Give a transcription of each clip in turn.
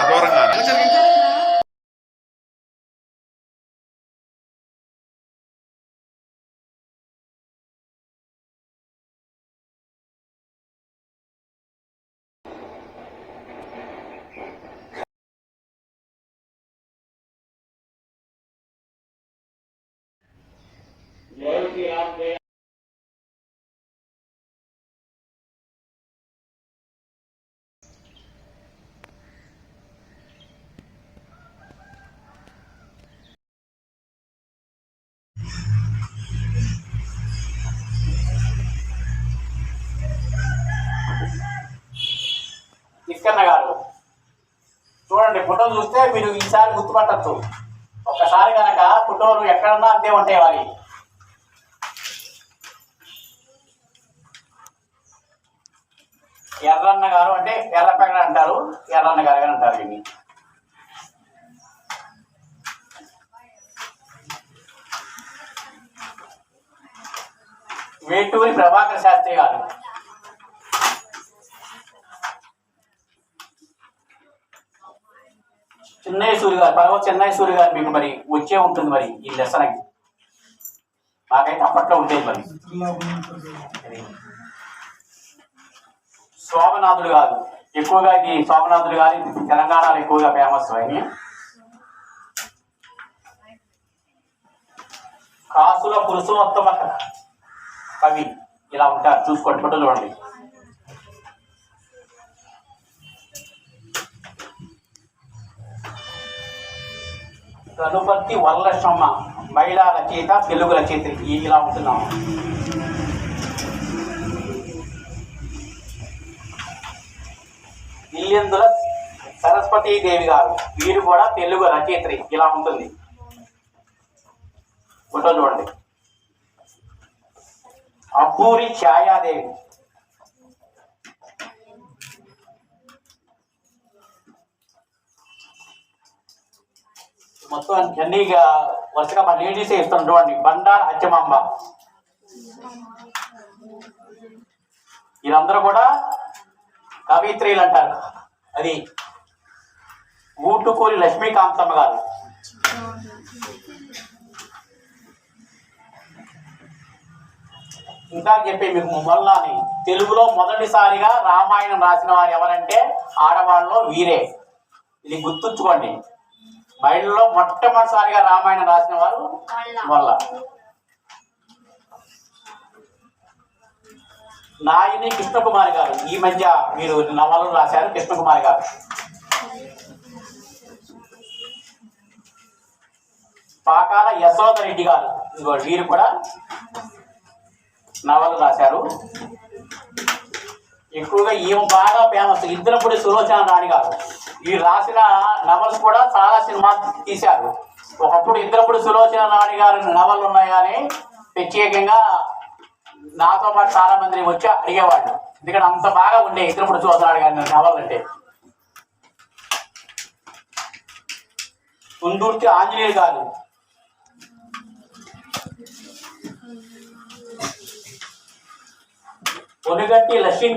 దూరంగా ఇస్కన్న గారు చూడండి, ఫోటో చూస్తే మీరు ఈసారి గుర్తుపట్టచ్చు. ఒక్కసారి కనుక ఫోటోలు ఎక్కడన్నా అంతే ఉంటాయి. వారి ఎర్రన్న గారు అంటే ఎర్రపెగడ అంటారు, ఎర్రన్న గారు అని అంటారు. వీడిని వేటూరి ప్రభాకర్ శాస్త్రి గారు, చెన్నై సూర్య గారు, పర్వ చెన్నై సూర్య గారు మీకు మరి వచ్చే ఉంటుంది మరి ఈ లెసనకి. నాకైతే అప్పట్లో ఉండేది. మరి సోమనాథుడు గారు, ఎక్కువగా ఇది సోమనాథుడు గారి తెలంగాణలో ఎక్కువగా ఫేమస్. ఆయన కాసుల పురుషోత్తమ కవి ఇలా ఉంటారు. చూసుకోండి, ఫోటో చూడండి. కనుపర్తి వరలక్ష్మమ్మ మహిళా రచయిత, తెలుగు రచయిత ఇలా ఉంటున్నాము. ఇల్లెందుల సరస్వతీదేవి గారు, వీరు కూడా తెలుగు రచయిత్రి ఇలా ఉంటుంది. ఫోటో చూడండి. అబ్బూరి ఛాయాదేవి, మొత్తం అన్నీగా వరుసగా మన లేడీసే ఇస్తాం చూడండి. బండారు అచ్చమాంబ, వీళ్ళందరూ కూడా కవిత్రీలు అంటారు. అది ఊటుకూరి లక్ష్మీకాంతమ్మ గారు, ఇంకా చెప్పి మీకు మొల్లాని తెలుగులో మొదటిసారిగా రామాయణం రాసిన వారు ఎవరంటే ఆడవాళ్ళలో వీరే. ఇది గుర్తుంచుకోండి. మహిళల్లో మొట్టమొదటిసారిగా రామాయణం రాసిన వారు మొల్ల. నాయని కృష్ణకుమారి గారు, ఈ మధ్య మీరు నవలలు రాశారు. కృష్ణకుమారి గారు. పాకాల యశోదరెడ్డి గారు, వీరు కూడా నవలు రాశారు. ఎక్కువగా ఈమె బాగా ఫేమస్ ఇద్దరపూడి సులోచన రాణి గారు. ఈ రాసిన నవల్స్ కూడా చాలా సినిమా తీశారు. ఒకప్పుడు ఇద్దరపూడి సులోచన రాణి గారి నవలు ఉన్నాయని ప్రత్యేకంగా నాతో పాటు చాలా మంది వచ్చి అడిగేవాళ్ళు. ఎందుకంటే అంత బాగా ఉండే ఇద్దరపూడి సులోచన రాణి గారి నవలు అంటే. కుందూర్తి ఆంజనేయులు గారు, పొనుగట్టి లక్ష్మీ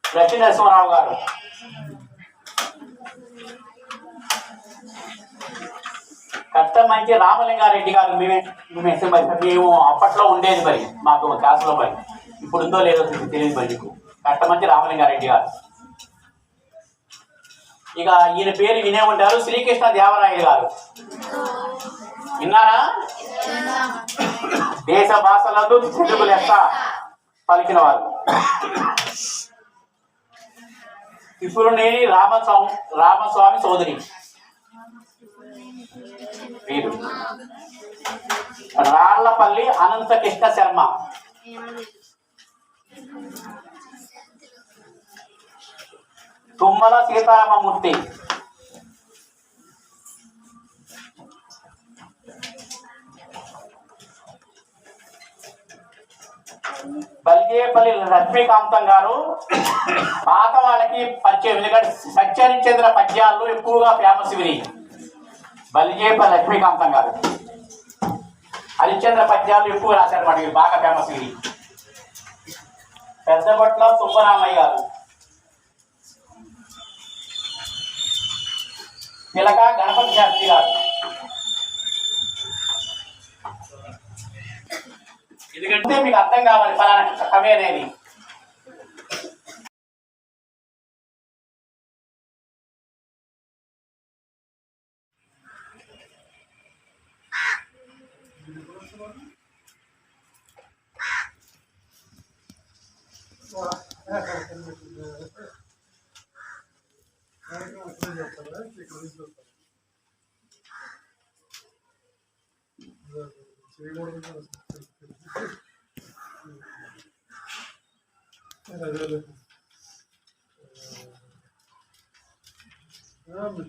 నరసింహరావు గారు, కట్టమంచి రామలింగారెడ్డి గారు. మేము అప్పట్లో ఉండేది మరి మాకు క్లాసులో మరి, ఇప్పుడు ఉందో లేదో తెలియదు మరి మీకు. కట్టమంచి రామలింగారెడ్డి గారు. ఇక ఈయన పేరు వినే ఉంటారు, శ్రీకృష్ణ దేవరాయలు గారు. విన్నారా? దేశ భాషలందు తెలుగు లెక్క పలికిన వారు. తిప్పురునేని రామస్వామి సోదరి వీరు. రాళ్లపల్లి అనంత కృష్ణ శర్మ, తుమ్మల సీతారామమూర్తి, బల్గేపల్లి లక్ష్మీకాంతం గారు. పాత వాళ్ళకి పరిచయం, ఎందుకంటే సత్యహరిశ్చంద్ర పద్యాలు ఎక్కువగా ఫేమస్. విని బల్గేపల్లి లక్ష్మీకాంతం గారు హరిశ్చంద్ర పద్యాలు ఎక్కువ రాశారు మాట, వీరు బాగా ఫేమస్. విని పెద్దబట్ల సుబ్బరామయ్య గారు, పిలక గణపతి శాస్త్రి గారు. ఎందుకంటే మీకు అర్థం కావాలి ఫలానా కవి అనేది.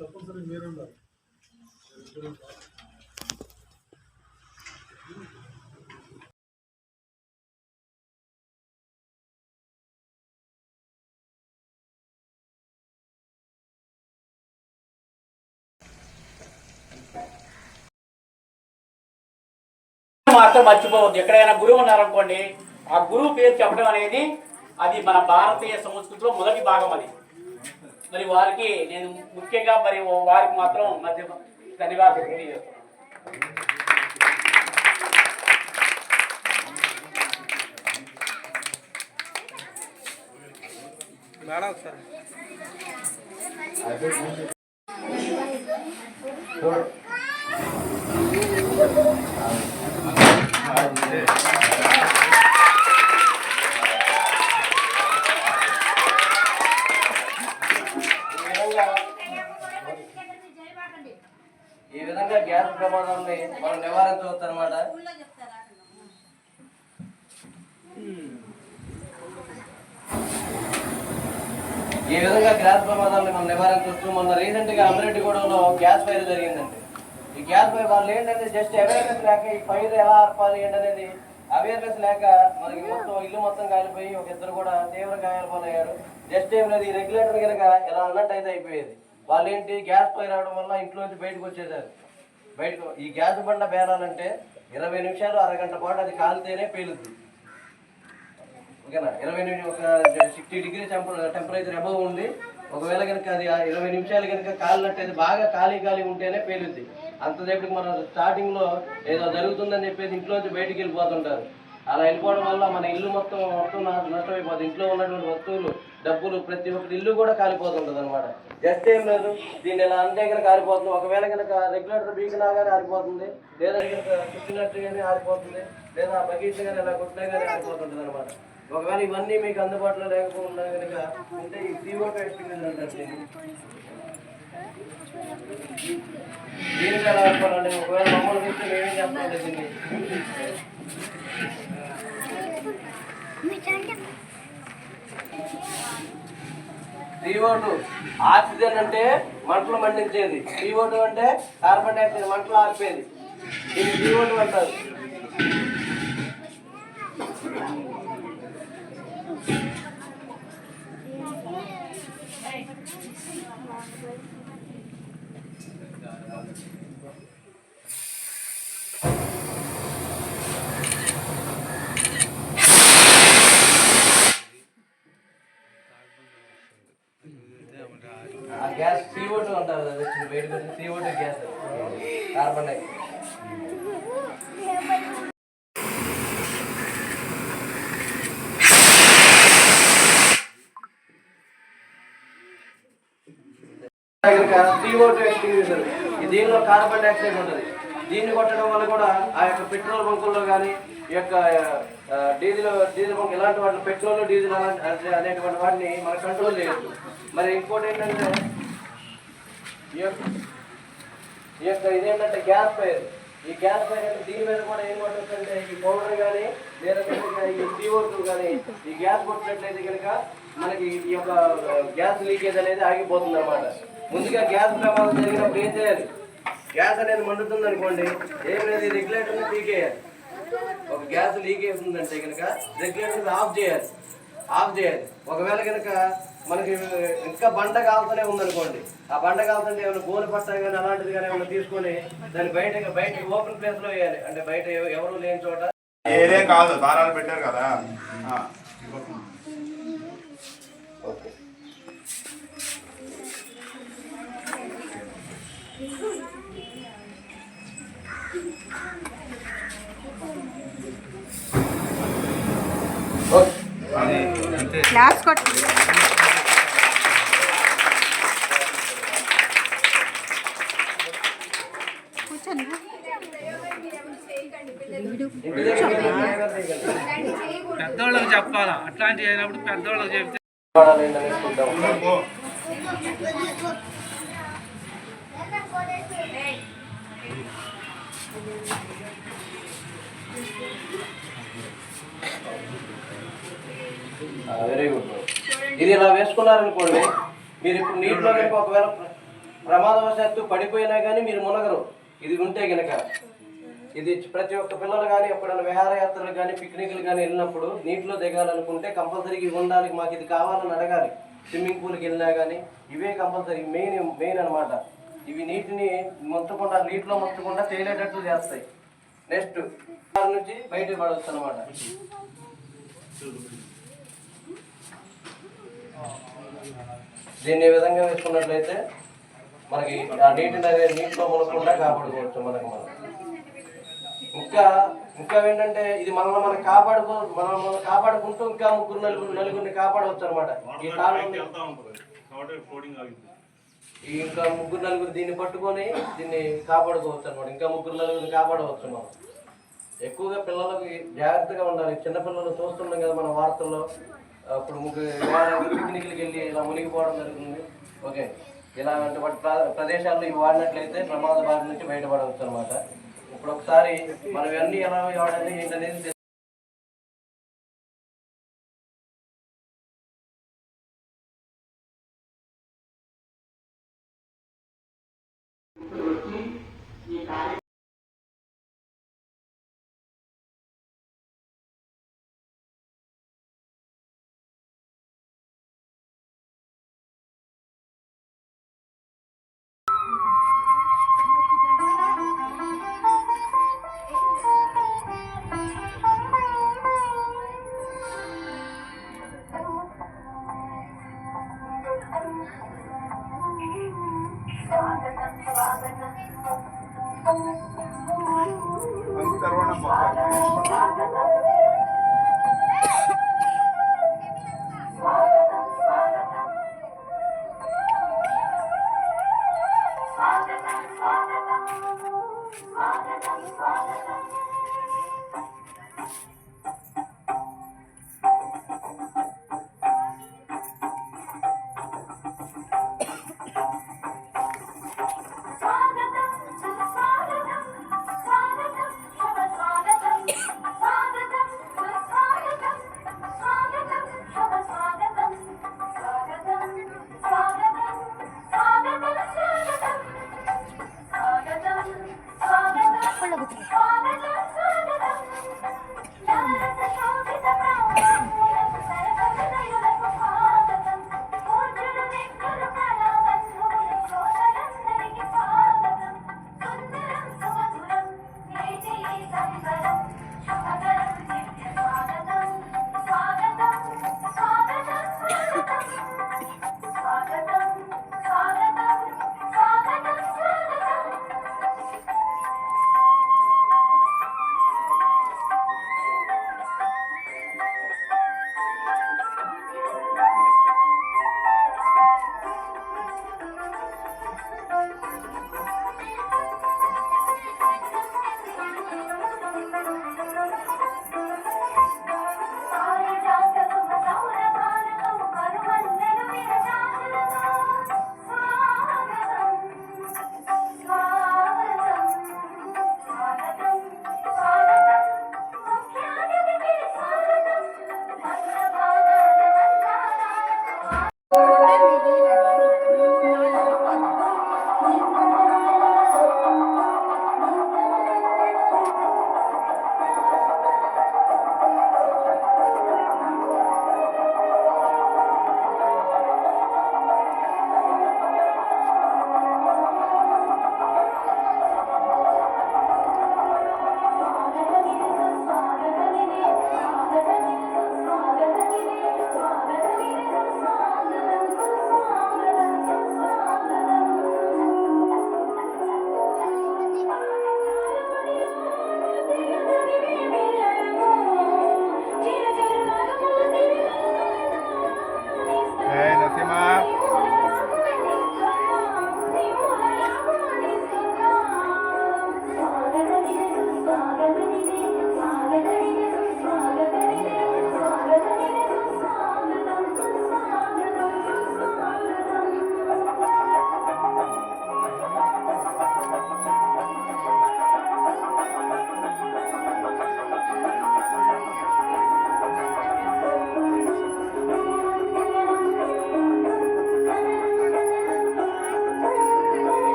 తప్పనిసరి మీరు ఉండాలి. మాత్రం మర్చిపోవద్దు. ఎక్కడైనా గురువు ఉన్నారనుకోండి, ఆ గురువు పేరు చెప్పడం అనేది అది మన భారతీయ సంస్కృతిలో మొదటి భాగం అది. మరి వారికి నేను ముఖ్యంగా మరి వారికి మాత్రం మధ్య ధన్యవాదాలు తెలియజేస్తున్నాను. మేడం సార్ ఈ విధంగా గ్యాస్ ప్రమాదాన్ని మనం నివారించవచ్చు అనమాట. ఈ విధంగా గ్యాస్ ప్రమాదాన్ని మనం నివారించవచ్చు. మొన్న రీసెంట్ గా అమరెడ్డిగూడెంలో గ్యాస్ ఫైర్ జరిగిందండి. ఈ గ్యాస్ ఫైర్ వాళ్ళు ఏంటంటే జస్ట్ అవేర్నెస్ లేక ఈ ఫైర్ ఎలా ఆర్పాలి ఏంటనేది అవేర్నెస్ లేక మనకి మొత్తం ఇల్లు మొత్తం కాలిపోయి ఒక ఇద్దరు కూడా తీవ్ర గాయాల పాలయ్యారు. జస్ట్ ఏం లేదు, ఈ రెగ్యులేటర్ కనుక ఎలా అన్నట్టు అయితే అయిపోయేది. వాళ్ళు ఏంటి గ్యాస్ ఫైర్ అవడం వల్ల ఇంట్లో నుంచి బయటకు వచ్చేసారు. బయటకు ఈ గ్యాస్ బండ పేరాలంటే 20 నిమిషాలు అరగంట పాటు అది కాలితేనే పేలుద్ది. ఓకేనా? 20 నిమిషాలు ఒక 60 డిగ్రీ టెంపరేచర్ అబవ్ ఉంది. ఒకవేళ కనుక అది 20 నిమిషాలు కనుక కాలినట్టు అది బాగా ఖాళీ ఉంటేనే పేలుద్ది. అంతసేపటికి మనం స్టార్టింగ్ లో ఏదో జరుగుతుందని చెప్పేసి ఇంట్లోంచి బయటికి వెళ్ళిపోతుంటారు. అలా వెళ్ళిపోవడం వల్ల మన ఇల్లు మొత్తం నష్టమైపోతుంది. ఇంట్లో ఉన్నటువంటి వస్తువులు, డబ్బులు, ప్రతి ఒక్కటి ఇల్లు కూడా కాలిపోతుంటది అనమాట. జస్ట్ ఏం లేదు, దీన్ని ఎలా అంటే కనుక ఆరిపోతుంది. ఒకవేళ కనుక రెగ్యులేటర్ బీకినా కానీ ఆరిపోతుంది, లేదా కనుక చుట్టినట్టుగానే ఆరిపోతుంది, లేదా బగీట్లు కానీ ఇలా కొట్టినా కానీ ఆరిపోతుంటది అనమాట. ఒకవేళ ఇవన్నీ మీకు అందుబాటులో లేకపోకుండా కనుక అంటే ఈ CO2 ఎక్స్టింగ్విషర్ అంటారు. దీనికి ఎలా ఆడుకోవాలంటే ఒకవేళ మమ్మల్ని చూస్తే మేమేం చేస్తామంటే దీన్ని CO2 ఆక్సిజన్ అంటే మంటలు మండించేది, CO2 అంటే కార్బన్ డైఆక్సైడ్ మంటలు ఆర్పేది. దీన్ని CO2 అంటారు. ఆ గ్యాస్ CO2 అంటారు. అది వచ్చింది బయటకు వచ్చింది CO2 gas, carbon dioxide. CO2 extinguisher, దీనిలో కార్బన్ డైఆక్సైడ్ ఉంటుంది. దీన్ని కొట్టడం వల్ల కూడా ఆ యొక్క పెట్రోల్ బంకుల్లో కానీ ఈ యొక్క డీజిల్ బంక్ ఇలాంటి వాటిని పెట్రోల్ డీజిల్ అనేటువంటి వాటిని మనం కంట్రోల్ చేయొచ్చు. మరి ఇంకోటి ఏంటంటే ఈ యొక్క ఇదేంటంటే గ్యాస్ ఫైర్. ఈ గ్యాస్ ఫైర్ అంటే దీని మీద కూడా ఏం కొట్టొచ్చంటే ఈ పౌడర్ కానీ లేదా ఈ CO2 కానీ ఈ గ్యాస్ కొట్టినట్లయితే కనుక మనకి ఈ యొక్క గ్యాస్ లీకేజ్ అనేది ఆగిపోతుంది అనమాట. ముందుగా గ్యాస్ ప్రమాదం జరిగినప్పుడు ఏం చేయాలి? గ్యాస్ అనేది మండుతుంది అనుకోండి, ఏం లేదు, రెగ్యులేటర్ని పీకేయాలి. ఒక గ్యాస్ లీక్ అవుతుందంటే కనుక రెగ్యులేటర్ ఆఫ్ చేయాలి. ఒకవేళ కనుక మనకి ఇంకా బండ కాలుతూనే ఉందనుకోండి, ఆ బండ కాలుతుంటే ఏమైనా గోలు పట్ట కానీ అలాంటిది కానీ ఏమైనా తీసుకొని దాన్ని బయట ఓపెన్ ప్లేస్ లో వేయాలి. అంటే బయట ఎవరు లేని చోట. ఏదే కాదు, దారాలు పెట్టారు కదా. క్లాస్ కొట్టి కూర్చోండి. పెద్దోళ్ళకి చెప్పాలా, అట్లాంటివి అయినప్పుడు పెద్దోళ్ళకి చెప్తే వెరీ గుడ్. ఇది ఇలా వేసుకున్నారనుకోండి, మీరు ఇప్పుడు నీటిలో కనుక ఒకవేళ ప్రమాదవశాత్తు పడిపోయినా కానీ మీరు మునగరు. ఇది ఉంటే కనుక ఇది ప్రతి ఒక్క పిల్లలు కానీ ఎప్పుడైనా విహారయాత్రలు కానీ పిక్నిక్లు కానీ వెళ్ళినప్పుడు నీటిలో దిగాలనుకుంటే కంపల్సరీగా ఇవి ఉండాలి, మాకు ఇది కావాలని అడగాలి. స్విమ్మింగ్ పూల్కి వెళ్ళినా కానీ ఇవే కంపల్సరీ మెయిన్ అనమాట. ఇవి నీటిని ముంచకుండా, నీటిలో ముంచకుండా తేలేటట్లు చేస్తాయి. నెక్స్ట్ నుంచి బయటకు పడవచ్చు అనమాట. దీన్ని ఈ విధంగా వేసుకున్నట్లయితే మనకి ఆ నీటిని అనేది నీటిలో మునకుండా కాపాడుకోవచ్చు మనం. ఇంకా ఏంటంటే ఇది మనం కాపాడుకుంటూ ఇంకా నలుగురిని కాపాడవచ్చు అనమాట. ఈ కాలంలో ఇంకా నలుగురు దీన్ని పట్టుకొని దీన్ని కాపాడుకోవచ్చు అనమాట. ఇంకా నలుగురిని కాపాడవచ్చు మనం. ఎక్కువగా పిల్లలకి జాగ్రత్తగా ఉండాలి. చిన్నపిల్లలు చూస్తున్నాం కదా మన వార్తల్లో, అప్పుడు పిక్నిక్లకి వెళ్ళి ఇలా మునిగిపోవడం జరుగుతుంది. ఓకే, ఇలాంటి ప్రదేశాల్లో ఇవి వాడినట్లయితే ప్రమాద బారి నుంచి బయటపడవచ్చు అనమాట. ఇప్పుడు ఒకసారి మనం ఇవన్నీ ఎలా వాడాలి ఏంటనేది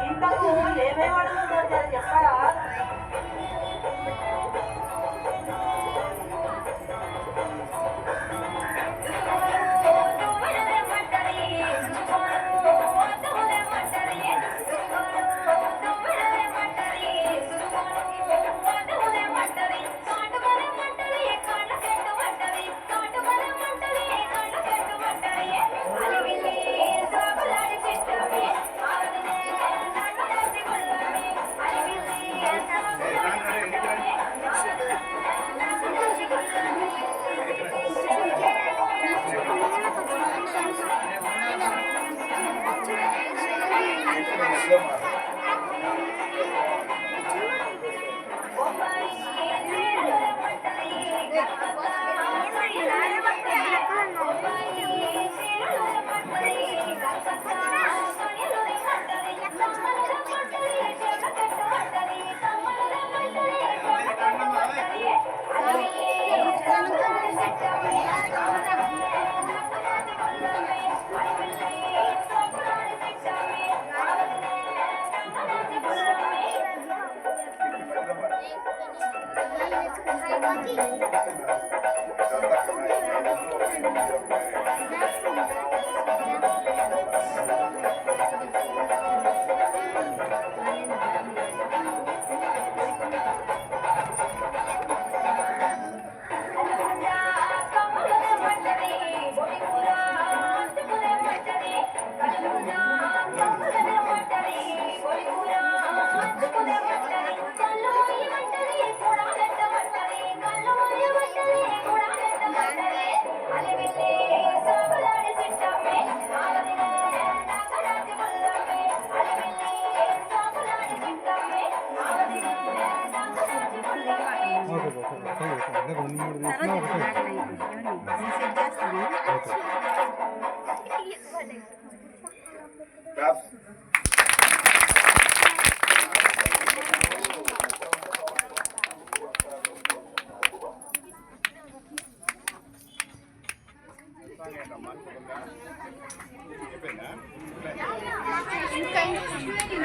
ఇంతకు ఏమేమి అడుగుతుందో చెప్పరా?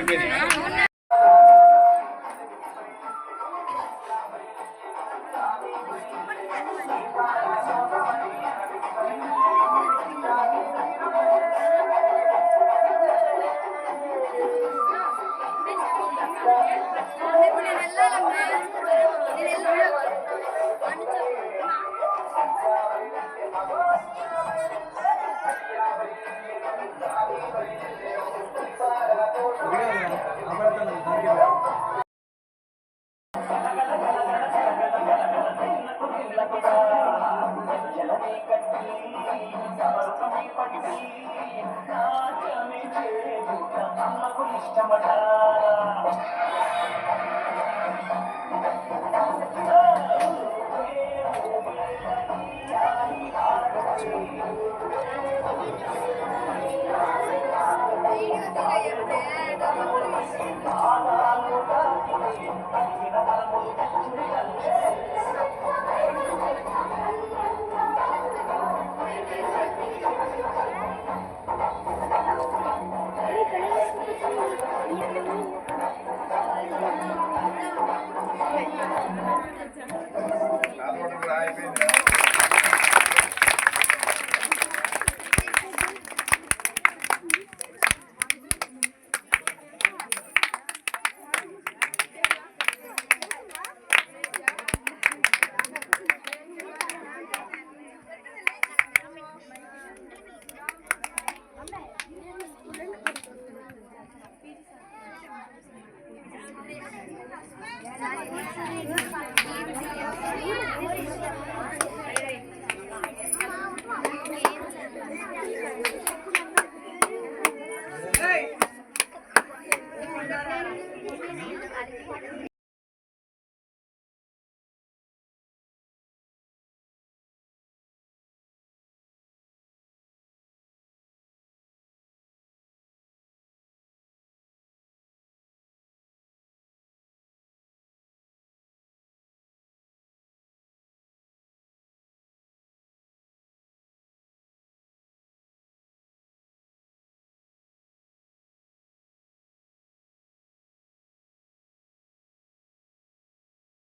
Video